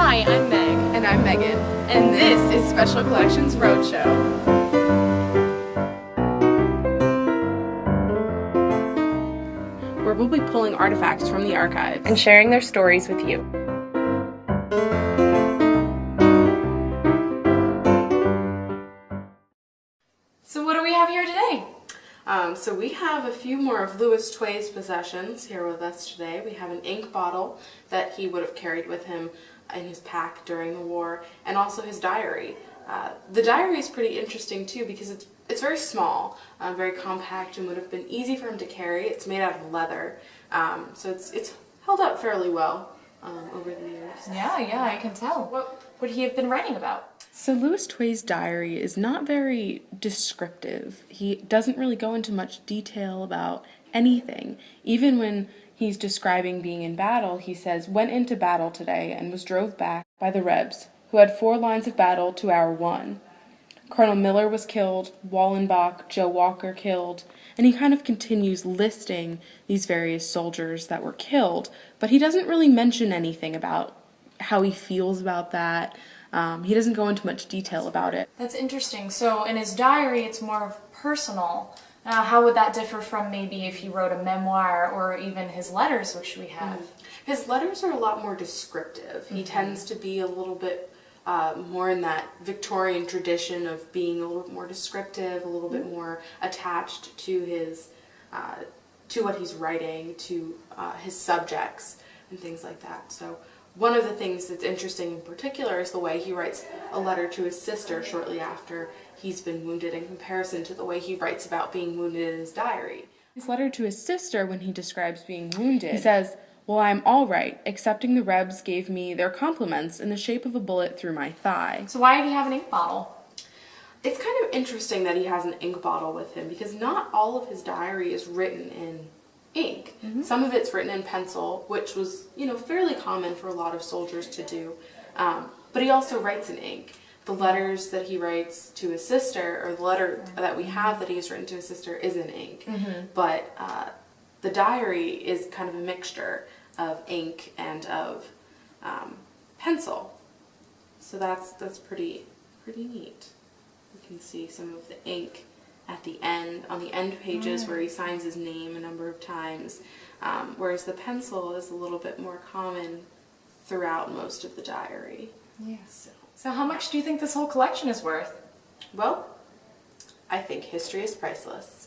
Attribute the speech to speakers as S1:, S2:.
S1: Hi, I'm Meg.
S2: And I'm Megan. And this is Special Collections Roadshow. Where we'll be pulling artifacts from the archives
S1: And sharing their stories with you. So what do we have here today?
S2: So we have a few more of Louis Tway's possessions here with us today. We have an ink bottle that he would have carried with him in his pack during the war, and also his diary. The diary is pretty interesting too because it's very small, very compact, and would have been easy for him to carry. It's made out of leather, so it's held up fairly well over the years.
S1: Yeah, I can tell. What would he have been writing about?
S2: So Louis Tway's diary is not very descriptive. He doesn't really go into much detail about anything. Even when he's describing being in battle, he says, "Went into battle today and was drove back by the Rebs, who had 4 lines of battle to our 1. Colonel Miller was killed, Wallenbach, Joe Walker killed," and he kind of continues listing these various soldiers that were killed, but he doesn't really mention anything about how he feels about that. He doesn't go into much detail about it.
S1: That's interesting. So in his diary, it's more personal. How would that differ from maybe if he wrote a memoir or even his letters, which we have?
S2: His letters are a lot more descriptive. He tends to be a little bit more in that Victorian tradition of being a little bit more descriptive, a little bit more attached to his, to what he's writing, to his subjects and things like that. So one of the things that's interesting in particular is the way he writes a letter to his sister shortly after he's been wounded in comparison to the way he writes about being wounded in his diary. His letter to his sister, when he describes being wounded, he says, "Well, I am all right, excepting the Rebs gave me their compliments in the shape of a bullet through my thigh."
S1: So why did he have an ink bottle?
S2: It's kind of interesting that he has an ink bottle with him because not all of his diary is written in ink. Some of it's written in pencil, which was, fairly common for a lot of soldiers to do. But he also writes in ink. The letters that he writes to his sister, or the letter that we have that he's written to his sister, is in ink. But the diary is kind of a mixture of ink and of pencil. So that's pretty neat. You can see some of the ink at the end, on the end pages where he signs his name a number of times, whereas the pencil is a little bit more common throughout most of the diary.
S1: Yes. So how much do you think this whole collection is worth?
S2: Well, I think history is priceless.